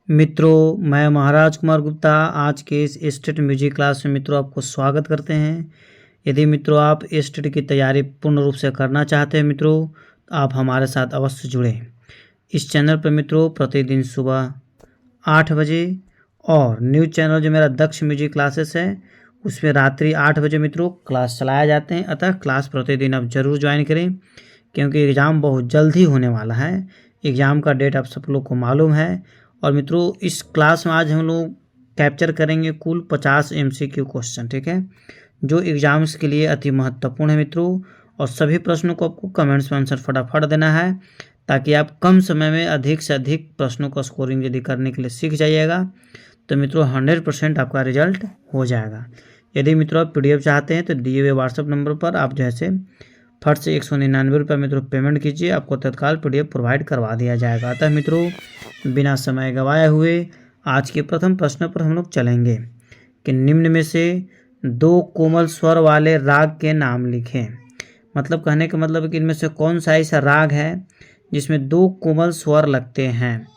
मित्रों, मैं महाराज कुमार गुप्ता आज के इस स्टेट म्यूजिक क्लास में मित्रों आपको स्वागत करते हैं। यदि मित्रों आप स्टेट की तैयारी पूर्ण रूप से करना चाहते हैं मित्रों, तो आप हमारे साथ अवश्य जुड़ें। इस चैनल पर मित्रों प्रतिदिन सुबह 8 बजे और न्यूज़ चैनल जो मेरा दक्ष म्यूजिक क्लासेस है उसमें रात्रि 8 बजे मित्रों क्लास चलाए जाते हैं। अतः क्लास प्रतिदिन आप ज़रूर ज्वाइन करें, क्योंकि एग्ज़ाम बहुत जल्द ही होने वाला है। एग्ज़ाम का डेट आप सब लोग को मालूम है। और मित्रों इस क्लास में आज हम लोग कैप्चर करेंगे कुल 50 MCQ क्वेश्चन, ठीक है, जो एग्ज़ाम्स के लिए अति महत्वपूर्ण है मित्रों। और सभी प्रश्नों को आपको कमेंट्स में आंसर फटाफट देना है, ताकि आप कम समय में अधिक से अधिक प्रश्नों का स्कोरिंग यदि करने के लिए सीख जाइएगा तो मित्रों 100% आपका रिजल्ट हो जाएगा। यदि मित्रों आप PDF चाहते हैं तो दिए हुए व्हाट्सएप नंबर पर आप जैसे फट से 199 रुपये मित्रों पेमेंट कीजिए, आपको तत्काल PDF प्रोवाइड करवा दिया जाएगा। अतः मित्रों बिना समय गंवाए हुए आज के प्रथम प्रश्न पर हम लोग चलेंगे कि निम्न में से 2 कोमल स्वर वाले राग के नाम लिखें। मतलब कहने का मतलब है कि इनमें से कौन सा ऐसा राग है जिसमें 2 कोमल स्वर लगते हैं।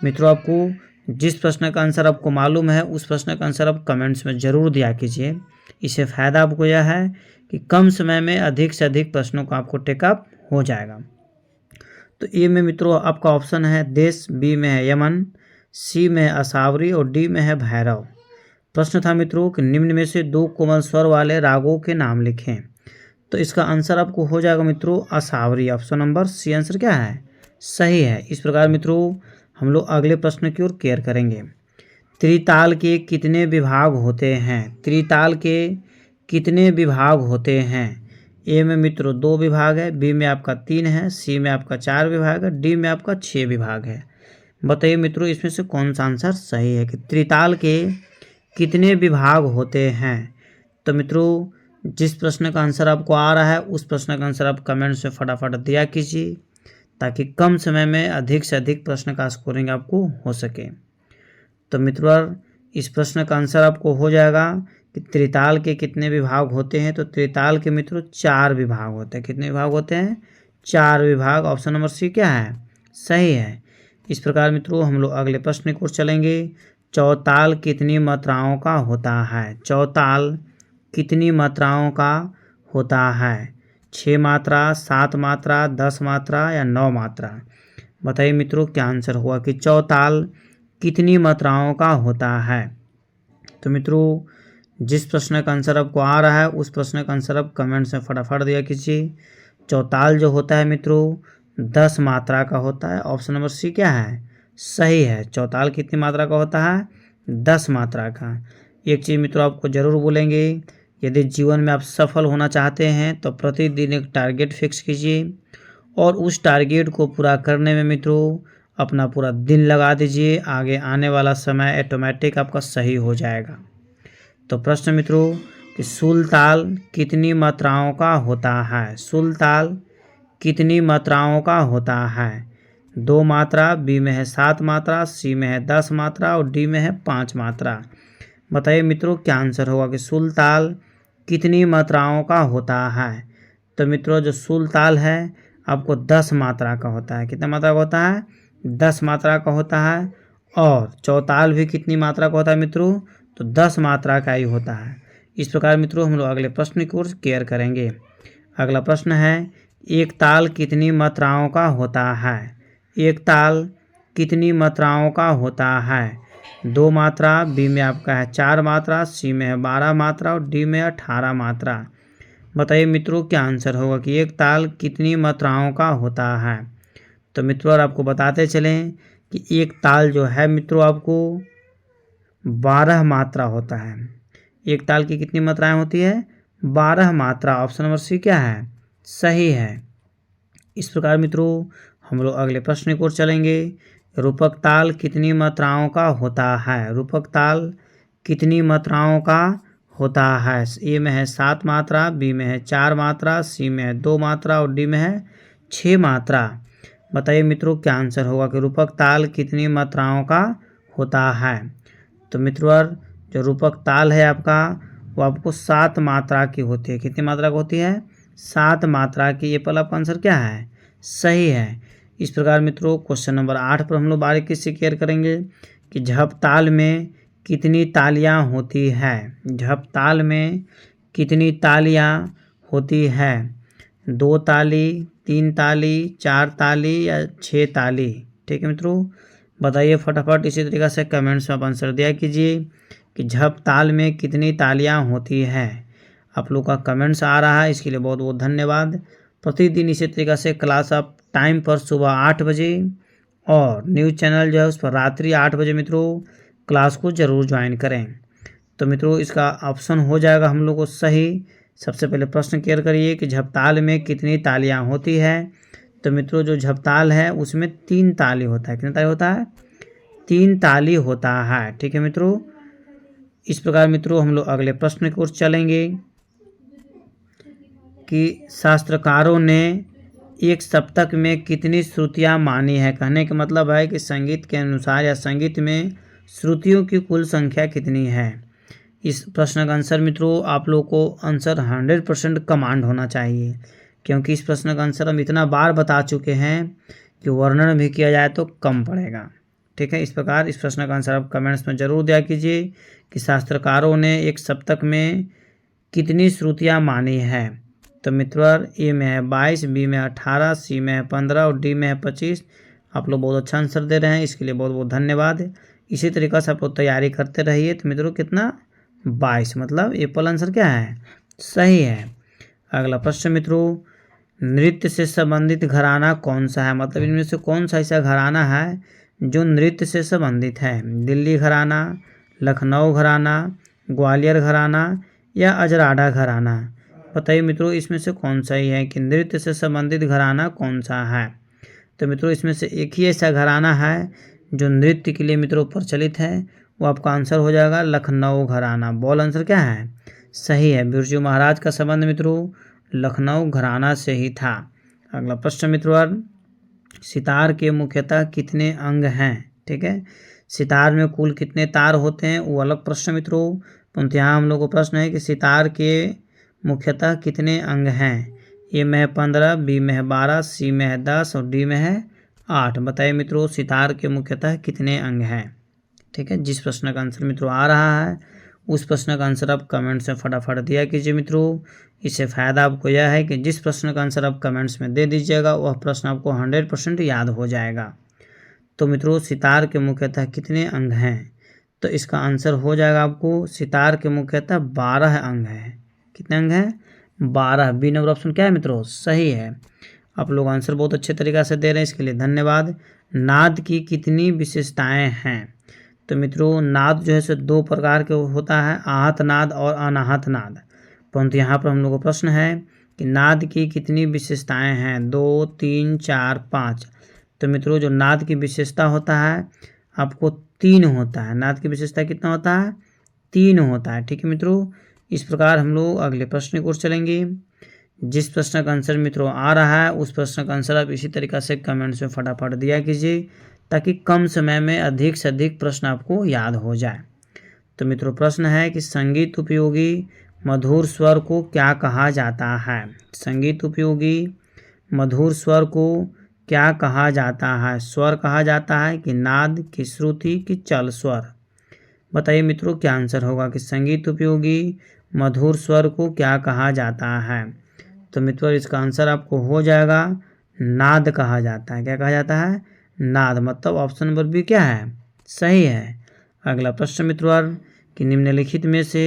मित्रों आपको जिस प्रश्न का आंसर आपको मालूम है उस प्रश्न का आंसर आप कमेंट्स में ज़रूर दिया कीजिए। इससे फ़ायदा आपको यह है कि कम समय में अधिक से अधिक प्रश्नों का आपको टेकअप हो जाएगा। तो ए में मित्रों आपका ऑप्शन है देश, बी में है यमन, सी में है असावरी और डी में है भैरव। प्रश्न था मित्रों कि निम्न में से 2 कोमल स्वर वाले रागों के नाम लिखें। तो इसका आंसर आपको हो जाएगा मित्रों Asavari. Option number C answer क्या है, सही है। इस प्रकार मित्रों हम लोग अगले प्रश्न की ओर केयर करेंगे। त्रिताल के कितने विभाग होते हैं? त्रिताल के कितने विभाग होते हैं? ए में मित्रों 2 विभाग है, बी में आपका 3 है, सी में आपका 4 विभाग है, डी में आपका 6 विभाग है। बताइए मित्रों इसमें से कौन सा आंसर सही है कि त्रिताल के कितने विभाग होते हैं। तो मित्रों जिस प्रश्न का आंसर आपको आ रहा है उस प्रश्न का आंसर आप कमेंट्स में फटाफट दिया कीजिए, ताकि कम समय में अधिक से अधिक प्रश्न का स्कोरिंग आपको हो सके। तो मित्रों इस प्रश्न का आंसर आपको हो जाएगा कि त्रिताल के कितने विभाग होते हैं। तो त्रिताल के मित्रों 4 विभाग होते हैं। कितने विभाग होते हैं? 4 विभाग। ऑप्शन नंबर सी क्या है, सही है। इस प्रकार मित्रों हम लोग अगले प्रश्न की ओर चलेंगे। चौताल कितनी मात्राओं का होता है? चौताल कितनी मात्राओं का होता है? 6 मात्रा, 7 मात्रा, 10 मात्रा या 9 मात्रा? बताइए मित्रों क्या आंसर हुआ कि चौताल कितनी मात्राओं का होता है। तो मित्रों जिस प्रश्न का आंसर आपको आ रहा है उस प्रश्न का आंसर आप कमेंट्स में फटाफट दिया कीजिए। चौताल जो होता है मित्रों 10 मात्रा का होता है। ऑप्शन नंबर सी क्या है, सही है। चौताल कितनी मात्रा का होता है? 10 मात्रा का। एक चीज़ मित्रों आपको ज़रूर बोलेंगे, यदि जीवन में आप सफल होना चाहते हैं तो प्रतिदिन एक टारगेट फिक्स कीजिए और उस टारगेट को पूरा करने में मित्रों अपना पूरा दिन लगा दीजिए। आगे आने वाला समय ऑटोमेटिक आपका सही हो जाएगा। तो प्रश्न मित्रों कि सुलताल कितनी मात्राओं का होता है? सुलताल कितनी मात्राओं का होता है? 2 मात्रा, बी में है 7 मात्रा, सी में है 10 मात्रा और डी में है 5 मात्रा। बताइए मित्रों क्या आंसर होगा कि सुलताल कितनी मात्राओं का होता है। तो मित्रों जो सुलताल है आपको 10 मात्रा का होता है। कितना मात्रा का होता है? 10 मात्रा का होता है। और चौताल भी कितनी मात्रा का होता है मित्रों? तो 10 मात्रा का ही होता है। इस प्रकार मित्रों हम लोग अगले प्रश्न की ओर केयर करेंगे। अगला प्रश्न है एक ताल कितनी मात्राओं का होता है? एक ताल कितनी मात्राओं का होता है? 2 मात्रा, बी में आपका है 4 मात्रा, सी में है 12 मात्रा और डी में 18 मात्रा। बताइए मित्रों क्या आंसर होगा कि एक ताल कितनी मात्राओं का होता है। तो मित्रों और आपको बताते चलें कि एक ताल जो है मित्रों आपको 12 मात्रा होता है। एक ताल की कितनी मात्राएं होती है? 12 मात्रा। ऑप्शन नंबर सी क्या है, सही है। इस प्रकार मित्रों हम लोग अगले प्रश्न की ओर चलेंगे। रूपक ताल कितनी मात्राओं का होता है? रूपक ताल कितनी मात्राओं का होता है? ए में है 7 मात्रा, बी में है 4 मात्रा, सी में है 2 मात्रा और डी में है 6 मात्रा। बताइए मित्रों क्या आंसर होगा कि रूपक ताल कितनी मात्राओं का होता है। तो मित्रों जो रूपक ताल है आपका वो आपको 7 मात्रा की होती है। कितनी मात्रा की होती है? 7 मात्रा की। ये पहला आपका आंसर क्या है, सही है। इस प्रकार मित्रों क्वेश्चन नंबर 8 पर हम लोग बारीकी से केयर करेंगे कि झप ताल में कितनी तालियां होती है। झप ताल में कितनी तालियां होती है। 2 ताली, 3 ताली, 4 ताली या 6 ताली। ठीक है मित्रों, बताइए फटाफट। इसी तरीक़े से कमेंट्स में आप आंसर दिया कीजिए कि झप ताल में कितनी तालियां होती है। आप लोग का कमेंट्स आ रहा है, इसके लिए बहुत बहुत धन्यवाद। प्रतिदिन इसी तरीक़े से क्लास आप टाइम पर सुबह 8 बजे और न्यूज़ चैनल जो है उस पर रात्रि 8 बजे मित्रों क्लास को ज़रूर ज्वाइन करें। तो मित्रों इसका ऑप्शन हो जाएगा हम लोग को सही। सबसे पहले प्रश्न क्लियर करिए कि झपताल में कितनी तालियां होती है। तो मित्रों जो झपताल है उसमें 3 ताली होता है। कितनी ताली होता है? 3 ताली होता है। ठीक है मित्रों, इस प्रकार मित्रों हम लोग अगले प्रश्न की ओर चलेंगे कि शास्त्रकारों ने एक सप्तक में कितनी श्रुतियाँ मानी है। कहने का मतलब है कि संगीत के अनुसार या संगीत में श्रुतियों की कुल संख्या कितनी है। इस प्रश्न का आंसर मित्रों आप लोग को आंसर 100% कमांड होना चाहिए, क्योंकि इस प्रश्न का आंसर हम इतना बार बता चुके हैं कि वर्णन भी किया जाए तो कम पड़ेगा। ठीक है, इस प्रकार इस प्रश्न का आंसर आप कमेंट्स में ज़रूर दिया कीजिए कि शास्त्रकारों ने एक सप्तक में कितनी श्रुतियाँ मानी है। तो मित्रों ए में है 22, बी में 18, सी में है 15 और डी में है 25। आप लोग बहुत अच्छा आंसर दे रहे हैं, इसके लिए बहुत बहुत धन्यवाद। इसी तरीक़े से आप लोग तैयारी करते रहिए। तो मित्रों कितना 22, मतलब एप्पल आंसर क्या है? सही है। अगला प्रश्न मित्रों, नृत्य से संबंधित घराना कौन सा है। मतलब इनमें से कौन सा ऐसा घराना है जो नृत्य से संबंधित है। दिल्ली घराना, लखनऊ घराना, ग्वालियर घराना या अजराड़ा घराना। बताइए मित्रों इसमें से कौन सा ही है कि नृत्य से संबंधित घराना कौन सा है। तो मित्रों इसमें से एक ही ऐसा घराना है जो नृत्य के लिए मित्रों प्रचलित है, वो आपका आंसर हो जाएगा लखनऊ घराना। बॉल आंसर क्या है? सही है। बिरजू महाराज का संबंध मित्रों लखनऊ घराना से ही था। अगला प्रश्न मित्रों, सितार के मुख्यतः कितने अंग हैं। ठीक है, सितार में कुल कितने तार होते हैं वो अलग प्रश्न मित्रों, परंतु यहाँ हम लोग को प्रश्न है कि सितार के मुख्यतः कितने अंग हैं। ए में है 15, बी में है 12, सी में है 10 और डी में है 8। बताइए मित्रों सितार के मुख्यतः कितने अंग हैं। ठीक है, जिस प्रश्न का आंसर मित्रों आ रहा है उस प्रश्न का आंसर आप कमेंट्स में फटाफट दिया कीजिए मित्रों। इससे फ़ायदा आपको यह है कि जिस प्रश्न का आंसर आप कमेंट्स में दे दीजिएगा वह प्रश्न आपको 100% याद हो जाएगा। तो मित्रों सितार के मुख्यतः कितने अंग हैं, तो इसका आंसर हो जाएगा आपको सितार के मुख्यतः 12 अंग हैं। कितने अंग हैं? 12। बी नंबर ऑप्शन क्या है मित्रों? सही है। आप लोग आंसर बहुत अच्छे तरीक़े से दे रहे हैं, इसके लिए धन्यवाद। नाद की कितनी विशेषताएं हैं। तो मित्रों नाद जो है सो 2 प्रकार के होता है, आहत नाद और अनाहत नाद। परंतु यहाँ पर हम लोग को प्रश्न है कि नाद की कितनी विशेषताएं हैं। 2, 3, 4, 5। तो मित्रों जो नाद की विशेषता होता है आपको 3 होता है। नाद की विशेषता कितना होता है? 3 होता है। ठीक है मित्रों, इस प्रकार हम लोग अगले प्रश्न की ओर चलेंगे। जिस प्रश्न का आंसर मित्रों आ रहा है उस प्रश्न का आंसर आप इसी तरीक़े से कमेंट्स में फटाफट दिया कीजिए ताकि कम समय में अधिक से अधिक प्रश्न आपको याद हो जाए। तो मित्रों प्रश्न है कि संगीत उपयोगी मधुर स्वर को क्या कहा जाता है। संगीत उपयोगी मधुर स्वर को क्या कहा जाता है। स्वर कहा जाता है कि नाद की श्रुति की चल स्वर। बताइए मित्रों क्या आंसर होगा कि संगीत उपयोगी मधुर स्वर को क्या कहा जाता है। तो मित्रों इसका आंसर आपको हो जाएगा नाद कहा जाता है। क्या कहा जाता है? नाद। मतलब ऑप्शन नंबर बी क्या है? सही है। अगला प्रश्न मित्रों कि निम्नलिखित में से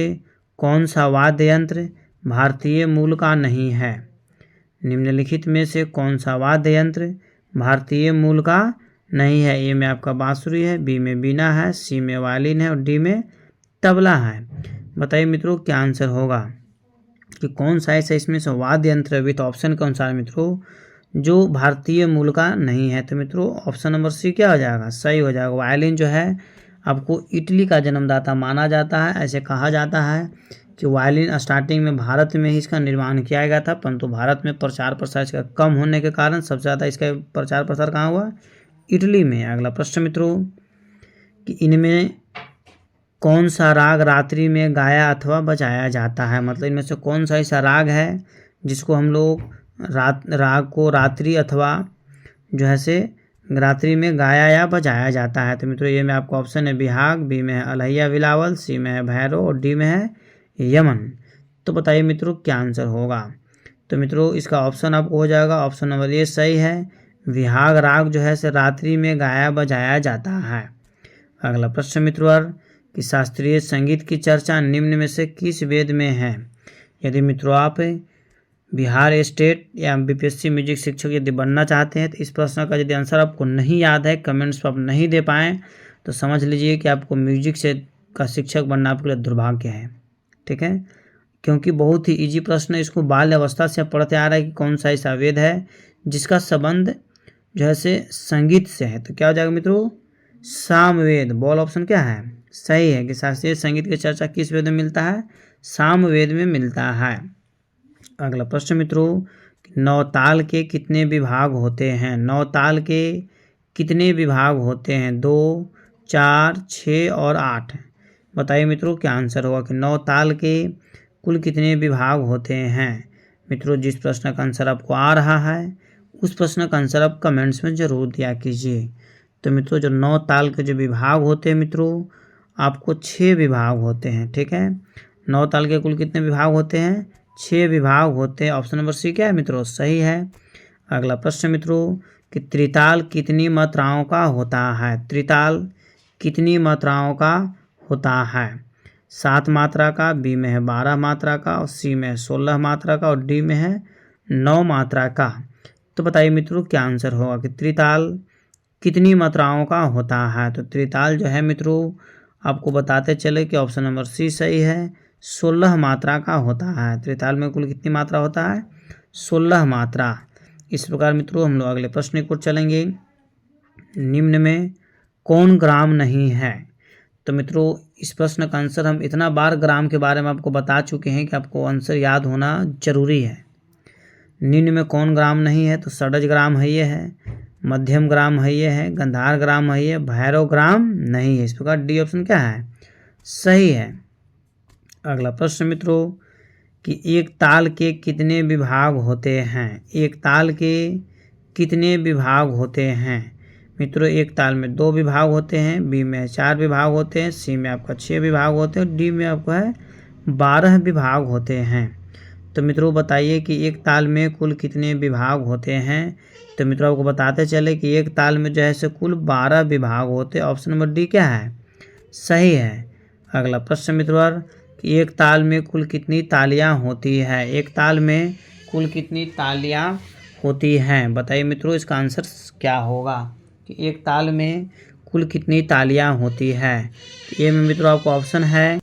कौन सा वाद्य यंत्र भारतीय मूल का नहीं है। निम्नलिखित में से कौन सा वाद्य यंत्र भारतीय मूल का नहीं है। ए में आपका बांसुरी है, बी में बीना है, सी में वायलिन है और डी में तबला है। बताइए मित्रों क्या आंसर होगा कि कौन सा ऐसा इसमें से वाद्य यंत्र विथ ऑप्शन के अनुसार मित्रों जो भारतीय मूल का नहीं है। तो मित्रों ऑप्शन नंबर सी क्या हो जाएगा? सही हो जाएगा। वायलिन जो है आपको इटली का जन्मदाता माना जाता है। ऐसे कहा जाता है कि वायलिन स्टार्टिंग में भारत में ही इसका निर्माण किया गया था, परंतु भारत में प्रचार प्रसार इसका कम होने के कारण सबसे ज़्यादा इसका प्रचार प्रसार कहाँ हुआ? इटली में। अगला प्रश्न मित्रों कि इनमें कौन सा राग रात्रि में गाया अथवा बजाया जाता है। मतलब इनमें से कौन सा ऐसा राग है जिसको हम लोग राग को रात्रि अथवा जो है से रात्रि में गाया या बजाया जाता है? तो मित्रों ए में आपका ऑप्शन है बिहाग, बी में है अलहैया बिलावल, सी में है भैरव और डी में है यमन। तो बताइए मित्रों क्या आंसर होगा? तो मित्रों इसका ऑप्शन आपको हो जाएगा ऑप्शन नंबर ए सही है। विहाग राग जो है से रात्रि में गाया बजाया जाता है। अगला प्रश्न मित्रों कि शास्त्रीय संगीत की चर्चा निम्न में से किस वेद में है? यदि मित्रों आप बिहार स्टेट या बीपीएससी म्यूजिक शिक्षक यदि बनना चाहते हैं तो इस प्रश्न का यदि आंसर आपको नहीं याद है, कमेंट्स पर आप नहीं दे पाएँ, तो समझ लीजिए कि आपको म्यूजिक से का शिक्षक बनना आपके लिए दुर्भाग्य है। ठीक है, क्योंकि बहुत ही इजी प्रश्न है। इसको बाल्य अवस्था से पढ़ते आ रहा है कि कौन सा ऐसा वेद है जिसका संबंध जो है से संगीत से है। तो क्या हो जाएगा मित्रों? सामवेद। बॉल ऑप्शन क्या है? सही है कि शास्त्रीय संगीत की चर्चा किस वेद में मिलता है? सामवेद में मिलता है। अगला प्रश्न मित्रों, नौताल के कितने विभाग होते हैं? नौताल के कितने विभाग होते हैं? 2, 4, 6 और 8। बताइए मित्रों क्या आंसर होगा कि नौताल के कुल कितने विभाग होते हैं? मित्रों जिस प्रश्न का आंसर आपको आ रहा है उस प्रश्न का आंसर आप कमेंट्स में ज़रूर दिया कीजिए। तो मित्रों जो 9 ताल के जो विभाग होते हैं मित्रों, आपको 6 विभाग होते हैं। ठीक है, 9 ताल के कुल कितने विभाग होते हैं? 6 विभाग होते हैं। ऑप्शन नंबर सी क्या है मित्रों? सही है। अगला प्रश्न मित्रों कि त्रिताल कितनी मात्राओं का होता है? त्रिताल कितनी मात्राओं का होता है? 7 मात्रा का, बी में है 12 मात्रा का और सी में है 16 मात्रा का और डी में है 9 मात्रा का। तो बताइए मित्रों क्या आंसर होगा कि त्रिताल कितनी मात्राओं का होता है? तो त्रिताल जो है मित्रों आपको बताते चले कि ऑप्शन नंबर सी सही है, 16 मात्रा का होता है। त्रिताल में कुल कितनी मात्रा होता है? 16 मात्रा। इस प्रकार मित्रों हम लोग अगले प्रश्न की ओर चलेंगे। निम्न में कौन ग्राम नहीं है? तो मित्रों इस प्रश्न का आंसर हम इतना बार ग्राम के बारे में आपको बता चुके हैं कि आपको आंसर याद होना जरूरी है। निम्न में कौन ग्राम नहीं है? तो षडज ग्राम है, ये है, मध्यम ग्राम है, ये है, गंधार ग्राम है, ये, भैरव ग्राम नहीं है। इस प्रकार डी ऑप्शन क्या है? सही है। अगला प्रश्न मित्रों कि एक ताल के कितने विभाग होते हैं? एक ताल के कितने विभाग होते हैं? मित्रों एक ताल में 2 विभाग होते हैं, बी में 4 विभाग होते हैं, सी में आपका 6 विभाग होते हैं और डी में आपका है 12 विभाग होते हैं। तो मित्रों बताइए कि एक ताल में कुल कितने विभाग होते हैं? तो मित्रों आपको बताते चले कि एक ताल में जो है से कुल 12 विभाग होते हैं। ऑप्शन नंबर डी क्या है? सही है। अगला प्रश्न मित्रों कि एक ताल में कुल कितनी तालियां होती है? एक ताल में कुल कितनी तालियां होती हैं? बताइए मित्रों इसका आंसर क्या होगा कि एक ताल में कुल कितनी तालियां होती है? ए में मित्रों आपको ऑप्शन है,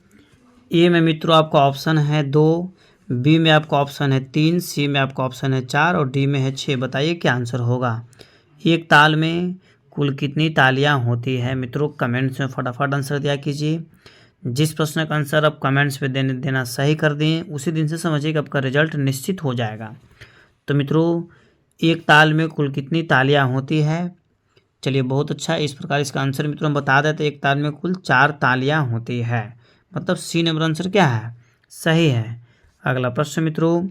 ए में मित्रों आपका ऑप्शन है 2, बी में आपका ऑप्शन है 3, सी में आपका ऑप्शन है 4 और डी में है 6। बताइए क्या आंसर होगा? एक ताल में कुल कितनी तालियां होती है? मित्रों कमेंट्स में फटाफट आंसर दिया कीजिए। जिस प्रश्न का आंसर आप कमेंट्स पे देना सही कर दें उसी दिन से समझिए कि आपका रिजल्ट निश्चित हो जाएगा। तो मित्रों एक ताल में कुल कितनी तालियां होती है? चलिए बहुत अच्छा, इस प्रकार इसका आंसर मित्रों हम बता देते। एक ताल में कुल 4 तालियां होती है, मतलब सी नंबर आंसर क्या है? सही है। अगला प्रश्न मित्रों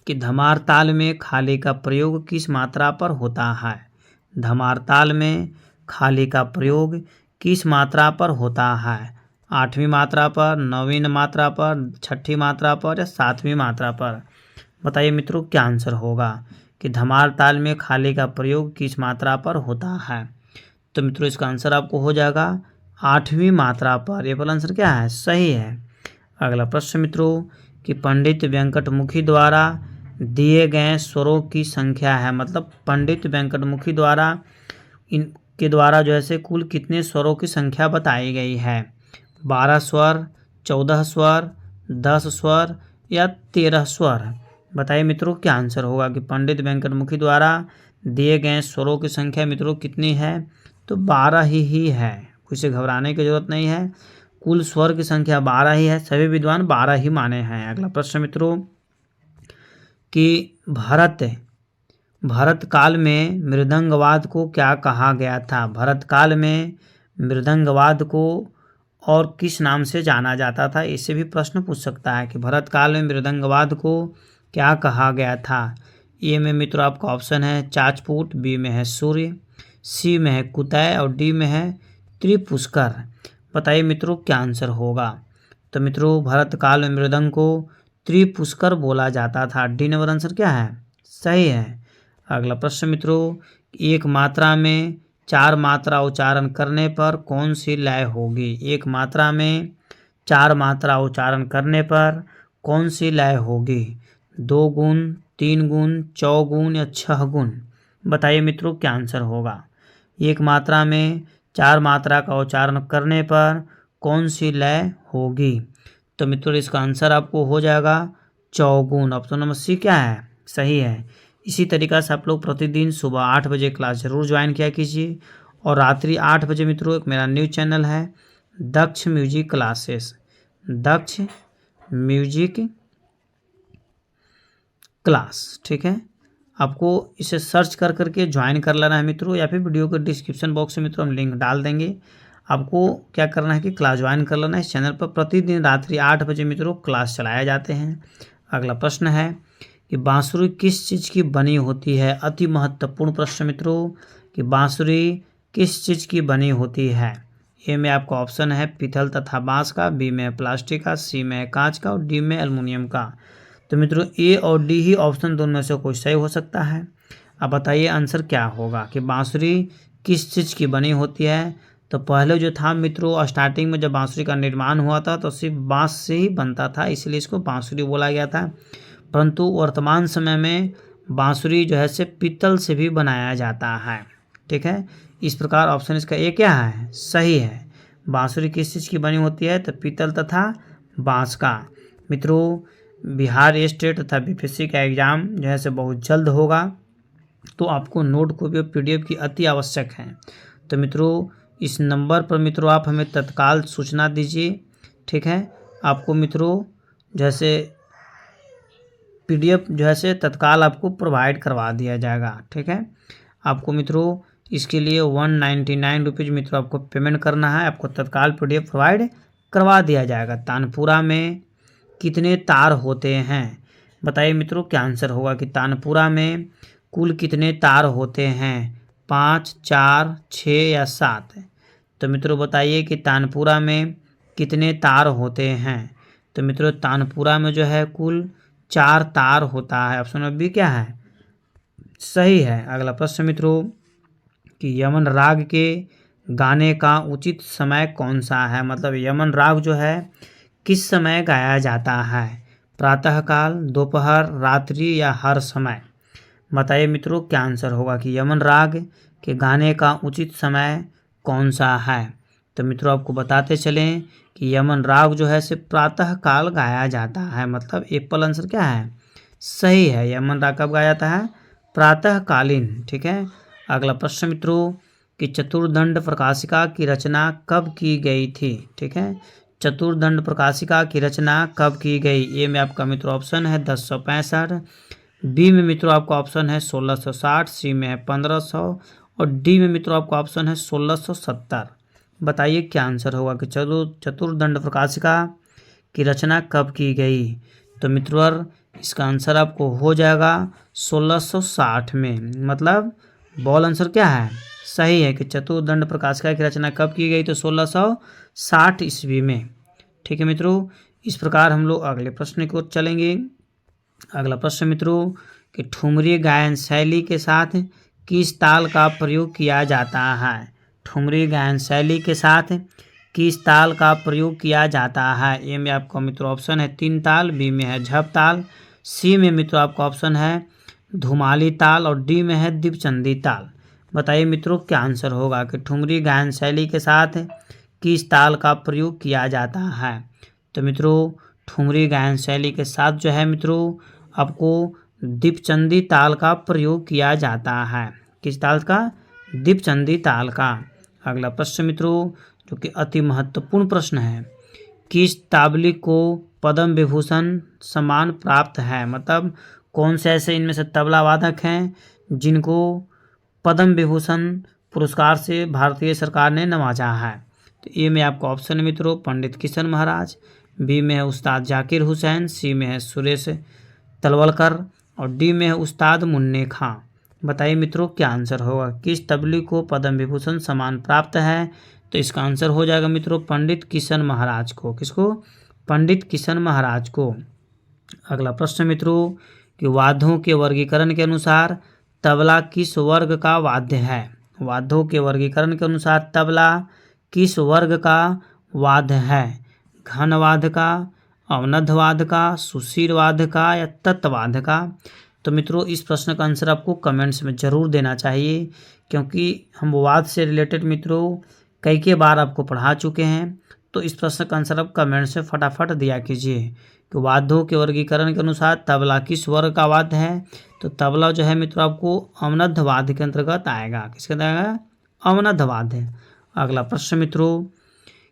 कि धमार ताल में खाली का प्रयोग किस मात्रा पर होता है? धमार ताल में खाली का प्रयोग किस मात्रा पर होता है? 8वीं मात्रा पर, 9वीं मात्रा पर, 6ठी मात्रा पर या 7वीं मात्रा पर? बताइए मित्रों क्या आंसर होगा कि धमार ताल में खाली का प्रयोग किस मात्रा पर होता है? तो मित्रों इसका आंसर आपको हो जाएगा 8वीं मात्रा पर। ये वाला आंसर क्या है? सही है। अगला प्रश्न मित्रों कि पंडित वेंकटमुखी द्वारा दिए गए स्वरों की संख्या है, मतलब पंडित वेंकटमुखी द्वारा इनके द्वारा जो है कुल कितने स्वरों की संख्या बताई गई है? 12 स्वर, 14 स्वर, 10 स्वर या 13 स्वर? बताइए मित्रों क्या आंसर होगा कि पंडित वेंकटमुखी द्वारा दिए गए स्वरों की संख्या मित्रों कितनी है? तो 12 ही है, कुछ घबराने की जरूरत नहीं है। कुल स्वर की संख्या 12 ही है, सभी विद्वान 12 ही माने हैं। अगला प्रश्न मित्रों कि भरत काल में मृदंगवाद को क्या कहा गया था? भरत काल में मृदंगवाद को और किस नाम से जाना जाता था? इससे भी प्रश्न पूछ सकता है कि भरत काल में मृदंगवाद को क्या कहा गया था? ए में मित्रों आपका ऑप्शन है चाचपूट, बी में है सूर्य, सी में है कुतय और डी में है त्रिपुष्कर। बताइए मित्रों क्या आंसर होगा। तो मित्रों भरत काल में मृदंग को त्रिपुष्कर बोला जाता था। डी नंबर आंसर क्या है, सही है। अगला प्रश्न मित्रों, एक मात्रा में 4 मात्रा उच्चारण करने पर कौन सी लय होगी। एक मात्रा में 4 मात्रा उच्चारण करने पर कौन सी लय होगी। 2 गुण, 3 गुण, 4 गुण या 6 गुण। बताइए मित्रों क्या आंसर होगा। एक मात्रा में 4 मात्रा का उच्चारण करने पर कौन सी लय होगी। तो मित्रों इसका आंसर आपको हो जाएगा चौगुन। ऑप्शन नंबर सी क्या है, सही है। इसी तरीक़ा से आप लोग प्रतिदिन सुबह 8 बजे क्लास जरूर ज्वाइन किया कीजिए। और रात्रि 8 बजे मित्रों एक मेरा न्यूज़ चैनल है दक्ष म्यूजिक क्लासेस, दक्ष म्यूजिक क्लास, ठीक है। आपको इसे सर्च कर करके ज्वाइन कर लेना है मित्रों, या फिर वीडियो के डिस्क्रिप्शन बॉक्स में मित्रों हम लिंक डाल देंगे। आपको क्या करना है कि क्लास ज्वाइन कर लेना है। इस चैनल पर प्रतिदिन रात्रि 8 बजे मित्रों क्लास चलाए जाते हैं। अगला प्रश्न है कि बांसुरी किस चीज़ की बनी होती है। अति महत्वपूर्ण प्रश्न मित्रों कि बांसुरी किस चीज़ की बनी होती है। ए में आपका ऑप्शन है पीतल तथा बांस का, बी में है प्लास्टिक का, सी में है कांच का और डी में एल्युमिनियम का। तो मित्रों ए और डी ही ऑप्शन दोनों में से कोई सही हो सकता है। अब बताइए आंसर क्या होगा कि बांसुरी किस चीज़ की बनी होती है। तो पहले जो था मित्रों स्टार्टिंग में जब बांसुरी का निर्माण हुआ था तो सिर्फ बांस से ही बनता था, इसलिए इसको बांसुरी बोला गया था। परंतु वर्तमान समय में बांसुरी जो है से पीतल से भी बनाया जाता है, ठीक है। इस प्रकार ऑप्शन इसका ए क्या है, सही है। बांसुरी किस चीज़ की बनी होती है, तो पीतल तथा बांस का। मित्रों बिहार स्टेट तथा बीपीएससी का एग्ज़ाम जो है से बहुत जल्द होगा, तो आपको नोट कॉपी और पीडीएफ की अति आवश्यक है। तो मित्रों इस नंबर पर मित्रों आप हमें तत्काल सूचना दीजिए, ठीक है। आपको मित्रों जैसे पीडीएफ जो है से तत्काल आपको प्रोवाइड करवा दिया जाएगा, ठीक है। आपको मित्रों इसके लिए 199 रुपीज़ मित्रों आपको पेमेंट करना है, आपको तत्काल पीडीएफ प्रोवाइड करवा दिया जाएगा। तानपुरा में कितने तार होते हैं। बताइए मित्रों क्या आंसर होगा कि तानपुरा में कुल कितने तार होते हैं, 5, 4, 6 या 7। तो मित्रों बताइए कि तानपुरा में कितने तार होते हैं। तो मित्रों तानपुरा में जो है कुल 4 तार होता है। ऑप्शन नंबर बी क्या है, सही है। अगला प्रश्न मित्रों कि यमन राग के गाने का उचित समय कौन सा है। मतलब यमन राग जो है किस समय गाया जाता है, प्रातःकाल, दोपहर, रात्रि या हर समय। बताइए मित्रों क्या आंसर होगा कि यमन राग के गाने का उचित समय कौन सा है। तो मित्रों आपको बताते चलें कि यमन राग जो है से प्रातःकाल गाया जाता है। मतलब एप्पल आंसर क्या है, सही है। यमन राग कब गाया जाता है, प्रातःकालीन, ठीक है। अगला प्रश्न मित्रों कि चतुर्दंड प्रकाशिका की रचना कब की गई थी, ठीक है। चतुर्दंड प्रकाशिका की रचना कब की गई। ए में आपका मित्रों ऑप्शन है 1065, बी में मित्रों आपका ऑप्शन है 1660, सी में है 1500 और डी में मित्रों आपका ऑप्शन है 1670। बताइए क्या आंसर होगा कि चतुर्दंड प्रकाशिका की रचना कब की गई। तो मित्रों इसका आंसर आपको हो जाएगा 1660 में। मतलब बॉल आंसर क्या है, सही है कि चतुर्दंड प्रकाशिका की रचना कब की गई, तो 1660 ईस्वी में, ठीक है मित्रों। इस प्रकार हम लोग अगले प्रश्न की ओर चलेंगे। अगला प्रश्न मित्रों कि ठुमरी गायन शैली के साथ किस ताल का प्रयोग किया जाता है। ठुमरी गायन शैली के साथ किस ताल का प्रयोग किया जाता है। ए में आपका मित्रों ऑप्शन है 3 ताल, बी में है झप ताल, सी में मित्रों आपका ऑप्शन है धुमाली ताल और डी में है दीपचंदी ताल। बताइए मित्रों क्या आंसर होगा कि ठुमरी गायन शैली के साथ किस ताल का प्रयोग किया जाता है। तो मित्रों ठुमरी गायन शैली के साथ जो है मित्रों आपको दीपचंदी ताल का प्रयोग किया जाता है। किस ताल का, दीपचंदी ताल का। अगला प्रश्न मित्रों जो कि अति महत्वपूर्ण प्रश्न है, किस ताबली को पद्म विभूषण सम्मान प्राप्त है। मतलब कौन से ऐसे इनमें से तबला वादक हैं जिनको पद्म विभूषण पुरस्कार से भारतीय सरकार ने नवाजा है। तो ए में आपका ऑप्शन है मित्रों पंडित किशन महाराज, बी में है उस्ताद जाकिर हुसैन, सी में है सुरेश तलवलकर और डी में है उस्ताद मुन्ने खां। बताइए मित्रों क्या आंसर होगा। किस तबली को पद्म विभूषण सम्मान प्राप्त है? तो इसका आंसर हो जाएगा मित्रों पंडित किशन महाराज को। किसको? पंडित किशन महाराज को। अगला प्रश्न मित्रों कि वाद्यों के वर्गीकरण के अनुसार तबला किस वर्ग का वाद्य है? वाद्यों के वर्गीकरण के अनुसार तबला किस वर्ग का वाद्य है? घन वाद्य का, अवनद्ध वाद्य का, सुशील वाद्य का या तत्वाद्य का? तो मित्रों इस प्रश्न का आंसर आपको कमेंट्स में ज़रूर देना चाहिए, क्योंकि हम वाद्य से रिलेटेड मित्रों कई बार आपको पढ़ा चुके हैं। तो इस प्रश्न का आंसर आप कमेंट से फटाफट दिया कीजिए कि वाद्यों के वर्गीकरण के अनुसार तबला किस वर्ग का वाद्य है? तो तबला जो है मित्रों आपको अवनद्ध वाद्य के अंतर्गत आएगा। किसके अंतर्गत आएगा? अवनद्ध वाद्य। अगला प्रश्न मित्रों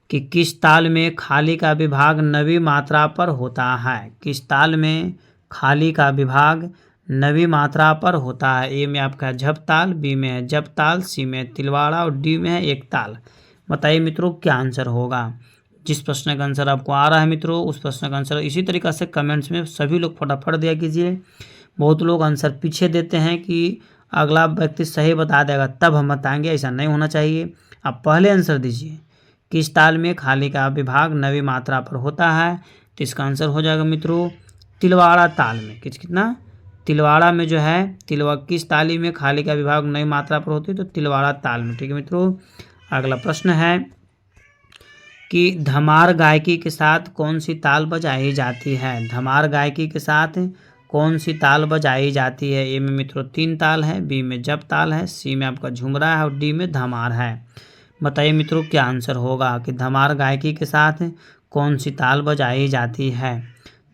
कि किस ताल में खाली का विभाग नवी मात्रा पर होता है? किस ताल में खाली का विभाग नवी मात्रा पर होता है? ए में आपका है झप ताल, बी में है जप ताल, सी में है तिलवाड़ा और डी में है एक ताल। बताइए मित्रों क्या आंसर होगा। जिस प्रश्न का आंसर आपको आ रहा है मित्रों उस प्रश्न का आंसर इसी तरीक़ा से कमेंट्स में सभी लोग फटाफट दिया कीजिए। बहुत लोग आंसर पीछे देते हैं कि अगला व्यक्ति सही बता देगा तब हम बताएंगे, ऐसा नहीं होना चाहिए। आप पहले आंसर दीजिए। किस ताल में खाली का विभाग नवी मात्रा पर होता है? तो इसका आंसर हो जाएगा मित्रों तिलवाड़ा ताल में। कितना? तिलवाड़ा में जो है किस ताली में खाली का विभाग नई मात्रा पर होती है? तो तिलवाड़ा ताल में। ठीक है मित्रों। अगला प्रश्न है कि धमार गायकी के साथ कौन सी ताल बजाई जाती है? धमार गायकी के साथ कौन सी ताल बजाई जाती है? ए में मित्रों 3 ताल है, बी में जप ताल है, सी में आपका झुमरा है और डी में धमार है। बताइए मित्रों क्या आंसर होगा कि धमार गायकी के साथ कौन सी ताल बजाई जाती है?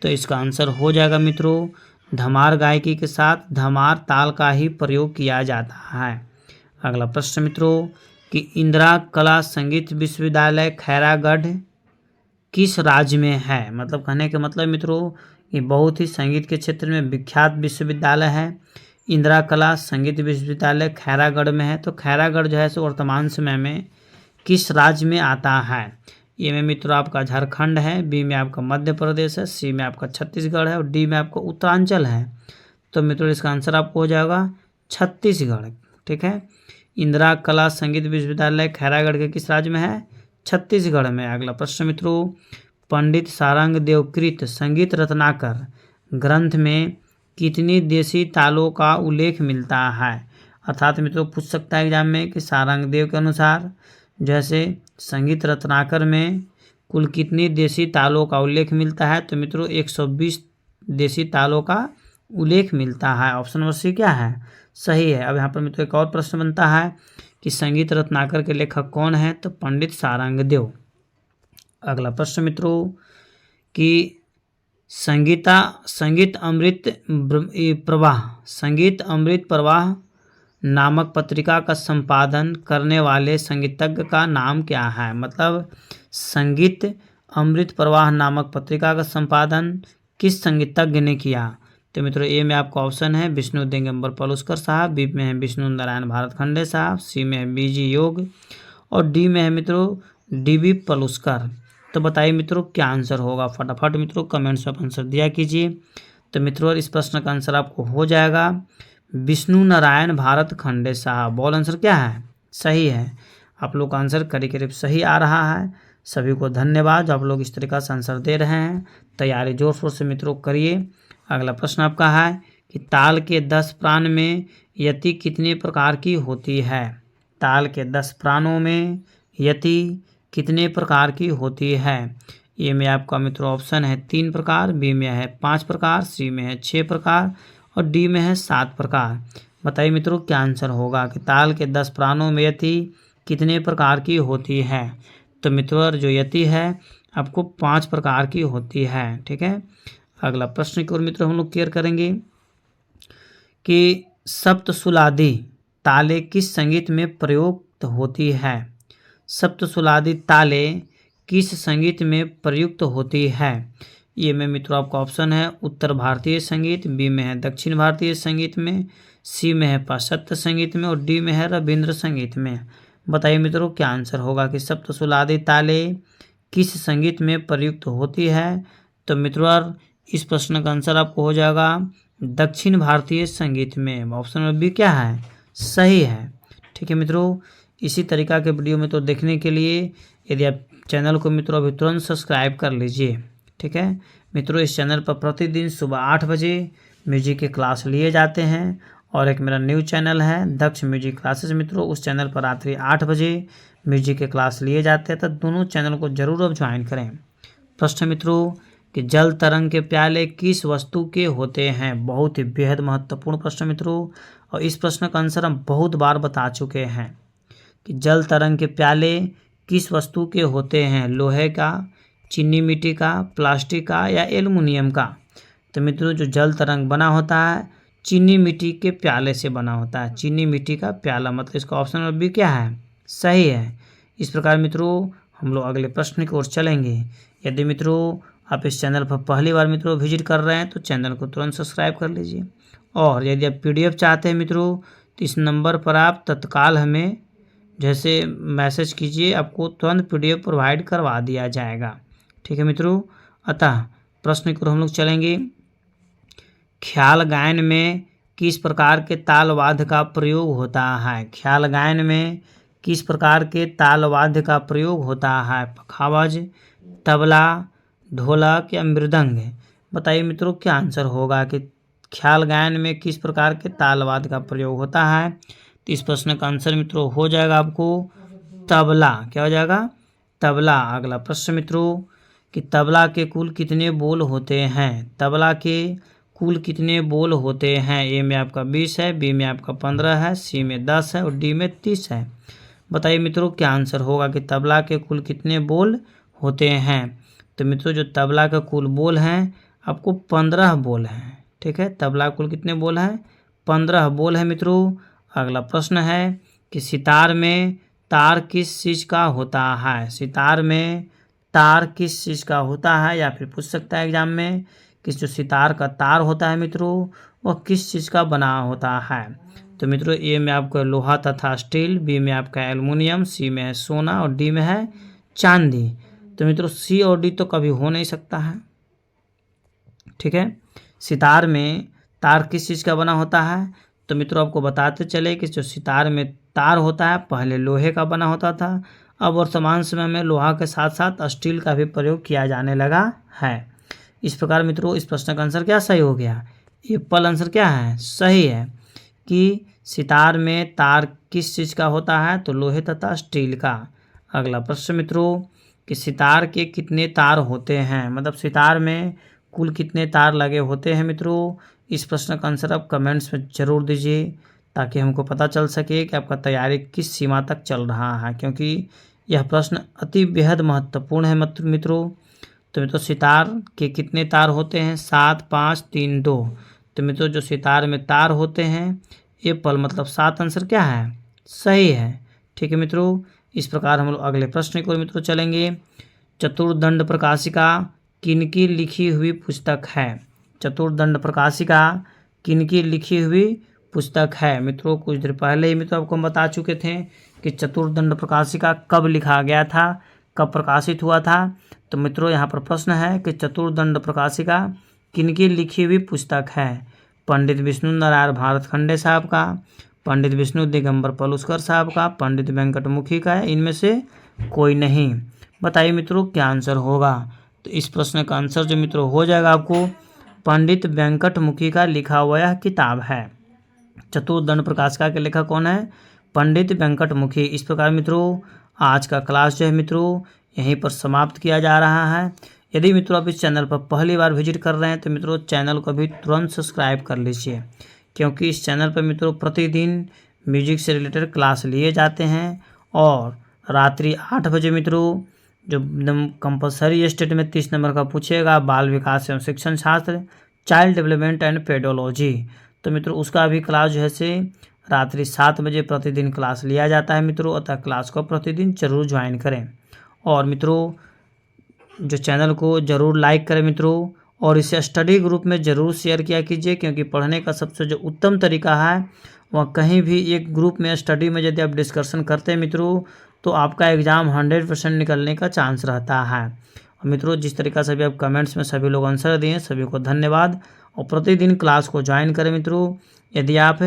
तो इसका आंसर हो जाएगा मित्रों धमार गायकी के साथ धमार ताल का ही प्रयोग किया जाता है। अगला प्रश्न मित्रों कि इंदिरा कला संगीत विश्वविद्यालय खैरागढ़ किस राज्य में है? मतलब कहने के मतलब मित्रों ये बहुत ही संगीत के क्षेत्र में विख्यात विश्वविद्यालय है। इंदिरा कला संगीत विश्वविद्यालय खैरागढ़ में है। तो खैरागढ़ जो है सो वर्तमान समय में किस राज्य में आता है? ए में मित्रों आपका झारखंड है, बी में आपका मध्य प्रदेश है, सी में आपका छत्तीसगढ़ है और डी में आपका उत्तरांचल है। तो मित्रों इसका आंसर आपको हो जाएगा छत्तीसगढ़। ठीक है। इंदिरा कला संगीत विश्वविद्यालय खैरागढ़ के किस राज्य में है? छत्तीसगढ़ में। अगला प्रश्न मित्रों पंडित सारंग देवकृत संगीत रत्नाकर ग्रंथ में कितनी देसी तालों का उल्लेख मिलता है? अर्थात मित्रों पूछ सकता है एग्जाम में कि सारंग देव के अनुसार जैसे संगीत रत्नाकर में कुल कितनी देसी तालों का उल्लेख मिलता है? तो मित्रों 120 देसी तालों का उल्लेख मिलता है। ऑप्शन नंबर सी क्या है? सही है। अब यहाँ पर मित्रों एक और प्रश्न बनता है कि संगीत रत्नाकर के लेखक कौन है? तो पंडित सारंग देव। अगला प्रश्न मित्रों कि संगीत अमृत प्रवाह नामक पत्रिका का संपादन करने वाले संगीतज्ञ का नाम क्या है? मतलब संगीत अमृत प्रवाह नामक पत्रिका का संपादन किस संगीतज्ञ ने किया? तो मित्रों ए में आपका ऑप्शन है विष्णु दिगंबर पलुस्कर साहब, बी में है विष्णु नारायण भारतखंडे साहब, सी में है बीजी योग और डी में है मित्रों डीबी पलुस्कर। तो बताइए मित्रों क्या आंसर होगा। फटाफट मित्रों कमेंट्स में आंसर दिया कीजिए। तो मित्रों इस प्रश्न का आंसर आपको हो जाएगा विष्णु नारायण भारतखंडे साहब। बॉल आंसर क्या है? सही है। आप लोग का आंसर करीब सही आ रहा है। सभी को धन्यवाद जो आप लोग इस तरीका से आंसर दे रहे हैं। तैयारी जोर शोर से मित्रों करिए। अगला प्रश्न आपका है कि ताल के 10 प्राण में यति कितने प्रकार की होती है? ताल के 10 प्राणों में यति कितने प्रकार की होती है? ए में आपका मित्रों ऑप्शन है 3 प्रकार, बी में है 5 प्रकार, सी में है 6 प्रकार और डी में है 7 प्रकार। बताइए मित्रों क्या आंसर होगा कि ताल के 10 प्राणों में यति कितने प्रकार की होती है? तो मित्रों जो यति है आपको 5 प्रकार की होती है। ठीक है। अगला प्रश्न की ओर मित्रों हम लोग क्लियर करेंगे कि सप्तसुलादी ताले किस संगीत में प्रयुक्त होती है? सप्तसुलादी ताले किस संगीत में प्रयुक्त होती है? ये में मित्रों आपका ऑप्शन है उत्तर भारतीय संगीत, बी में है दक्षिण भारतीय संगीत में, सी में है पाश्चात्य संगीत में और डी में है रविंद्र संगीत में। बताइए मित्रों क्या आंसर होगा कि सप्तसुलादी ताले किस संगीत में प्रयुक्त होती है? तो मित्रों इस प्रश्न का आंसर आपको हो जाएगा दक्षिण भारतीय संगीत में। ऑप्शन नंबर बी क्या है, सही है। ठीक है मित्रों, इसी तरीका के वीडियो में तो देखने के लिए यदि आप चैनल को मित्रों अभी तुरंत सब्सक्राइब कर लीजिए। ठीक है मित्रों, इस चैनल पर प्रतिदिन सुबह 8 बजे म्यूजिक के क्लास लिए जाते हैं और एक मेरा न्यू चैनल है दक्ष म्यूजिक क्लासेस मित्रों, उस चैनल पर रात्रि 8 बजे म्यूजिक के क्लास लिए जाते हैं। तो दोनों चैनल को जरूर अब ज्वाइन करें। प्रश्न मित्रों कि जल तरंग के प्याले किस वस्तु के होते हैं। बहुत ही बेहद महत्वपूर्ण प्रश्न मित्रों, और इस प्रश्न का आंसर हम बहुत बार बता चुके हैं कि जल तरंग के प्याले किस वस्तु के होते हैं। लोहे का, चीनी मिट्टी का, प्लास्टिक का या एल्युमिनियम का। तो मित्रों जो जल तरंग बना होता है चीनी मिट्टी के प्याले से बना होता है। चीनी मिट्टी का प्याला, मतलब इसका ऑप्शन नंबर बी क्या है, सही है। इस प्रकार मित्रों हम लोग अगले प्रश्न की ओर चलेंगे। यदि मित्रों आप इस चैनल पर पहली बार मित्रों विजिट कर रहे हैं तो चैनल को तुरंत सब्सक्राइब कर लीजिए, और यदि आप पीडीएफ चाहते हैं मित्रों तो इस नंबर पर आप तत्काल हमें जैसे मैसेज कीजिए, आपको तुरंत पीडीएफ प्रोवाइड करवा दिया जाएगा। ठीक है मित्रों, अतः प्रश्न की ओर हम लोग चलेंगे। ख्याल गायन में किस प्रकार के ताल वाद्य का प्रयोग होता है। ख्याल गायन में किस प्रकार के ताल वाद्य का प्रयोग होता है। पखावज, तबला, ढोलक या मृदंग। बताइए मित्रों क्या आंसर होगा कि ख्याल गायन में किस प्रकार के ताल वाद्य का प्रयोग होता है। तो इस प्रश्न का आंसर मित्रों हो जाएगा आपको तबला। क्या हो जाएगा, तबला। अगला प्रश्न मित्रों कि तबला के कुल कितने बोल होते हैं। तबला के कुल कितने बोल होते हैं। ए में आपका 20 है, बी में आपका 15 है, सी में 10 है और डी में 30 है। बताइए मित्रों क्या आंसर होगा कि तबला के कुल कितने बोल होते हैं। तो मित्रों जो तबला का कुल बोल हैं आपको 15 बोल हैं। ठीक है, तबला कुल कितने बोल हैं, 15 बोल है मित्रों। अगला प्रश्न है कि सितार में तार किस चीज़ का होता है। सितार में तार किस चीज़ का होता है, या फिर पूछ सकता है एग्जाम में कि जो सितार का तार होता है मित्रों वह किस चीज़ का बना होता है। तो मित्रों ए में आपका लोहा तथा स्टील, बी में आपका एल्युमिनियम, सी में है सोना और डी में है चांदी। तो मित्रों सी और डी तो कभी हो नहीं सकता है। ठीक है, सितार में तार किस चीज़ का बना होता है। तो मित्रों आपको बताते चले कि जो सितार में तार होता है पहले लोहे का बना होता था, अब वर्तमान समय में लोहा के साथ साथ स्टील का भी प्रयोग किया जाने लगा है। इस प्रकार मित्रों इस प्रश्न का आंसर क्या सही हो गया, एप्पल आंसर क्या है, सही है कि सितार में तार किस चीज़ का होता है, तो लोहे तथा स्टील का। अगला प्रश्न मित्रों कि सितार के कितने तार होते हैं, मतलब सितार में कुल कितने तार लगे होते हैं मित्रों। इस प्रश्न का आंसर आप कमेंट्स में ज़रूर दीजिए ताकि हमको पता चल सके कि आपका तैयारी किस सीमा तक चल रहा है, क्योंकि यह प्रश्न अति बेहद महत्वपूर्ण है मित्रों। तो मित्रों सितार के कितने तार होते हैं, 7, 5, 3, 2। तो मित्रों जो सितार में तार होते हैं एप्पल, मतलब 7 आंसर क्या है, सही है। ठीक है मित्रों, इस प्रकार हम लोग अगले प्रश्न की ओर मित्रों चलेंगे। चतुर्दंड प्रकाशिका किनकी लिखी हुई पुस्तक है। चतुर्दंड प्रकाशिका किनकी लिखी हुई पुस्तक है। मित्रों कुछ देर पहले ही मित्रों आपको हम बता चुके थे कि चतुर्दंड प्रकाशिका कब लिखा गया था, कब प्रकाशित हुआ था। तो मित्रों यहाँ पर प्रश्न है कि चतुर्दंड प्रकाशिका किनकी लिखी हुई पुस्तक है। पंडित विष्णु नारायण भारतखंडे साहब का, पंडित विष्णु दिगंबर पलुस्कर साहब का, पंडित वेंकटमुखी का है, इनमें से कोई नहीं। बताइए मित्रों क्या आंसर होगा। तो इस प्रश्न का आंसर जो मित्रों हो जाएगा आपको पंडित वेंकटमुखी का लिखा हुआ यह किताब है। चतुर्दंड प्रकाशिका के लेखक कौन है, पंडित वेंकटमुखी। इस प्रकार मित्रों आज का क्लास जो है मित्रों यहीं पर समाप्त किया जा रहा है। यदि मित्रों आप इस चैनल पर पहली बार विजिट कर रहे हैं तो मित्रों चैनल को भी तुरंत सब्सक्राइब कर लीजिए, क्योंकि इस चैनल पर मित्रों प्रतिदिन म्यूजिक से रिलेटेड क्लास लिए जाते हैं और रात्रि 8 बजे मित्रों जो एकदम कंपलसरी स्टेट में 30 नंबर का पूछेगा बाल विकास एवं शिक्षण शास्त्र, चाइल्ड डेवलपमेंट एंड पेडोलॉजी। तो मित्रों उसका भी क्लास जो है से रात्रि 7 बजे प्रतिदिन क्लास लिया जाता है मित्रों, अतः क्लास को प्रतिदिन जरूर ज्वाइन करें। और मित्रों जो चैनल को ज़रूर लाइक करें मित्रों, और इसे स्टडी ग्रुप में ज़रूर शेयर किया कीजिए, क्योंकि पढ़ने का सबसे जो उत्तम तरीका है वह कहीं भी एक ग्रुप में स्टडी में यदि आप डिस्कशन करते हैं मित्रों तो आपका एग्ज़ाम 100% निकलने का चांस रहता है। और मित्रों जिस तरीका से भी आप कमेंट्स में सभी लोग आंसर दिए, सभी को धन्यवाद। और प्रतिदिन क्लास को ज्वाइन करें मित्रों। यदि आप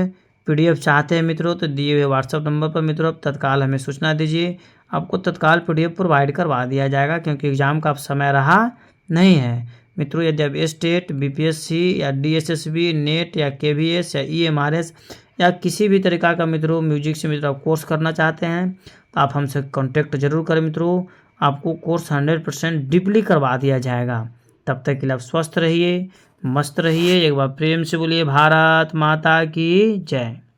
PDF चाहते हैं मित्रों तो दिए हुए व्हाट्सएप नंबर पर मित्रों आप तत्काल हमें सूचना दीजिए, आपको तत्काल PDF प्रोवाइड करवा दिया जाएगा, क्योंकि एग्ज़ाम का अब समय रहा नहीं है मित्रों। यदि आप स्टेट, BPSC या DSSB, नेट या KVS या EMRS या किसी भी तरीका का मित्रों म्यूजिक से मित्रों आप कोर्स करना चाहते हैं तो आप हमसे कांटेक्ट जरूर करें मित्रों। आपको कोर्स 100% डीपली करवा दिया जाएगा। तब तक के लिए आप स्वस्थ रहिए, मस्त रहिए। एक बार प्रेम से बोलिए भारत माता की जय।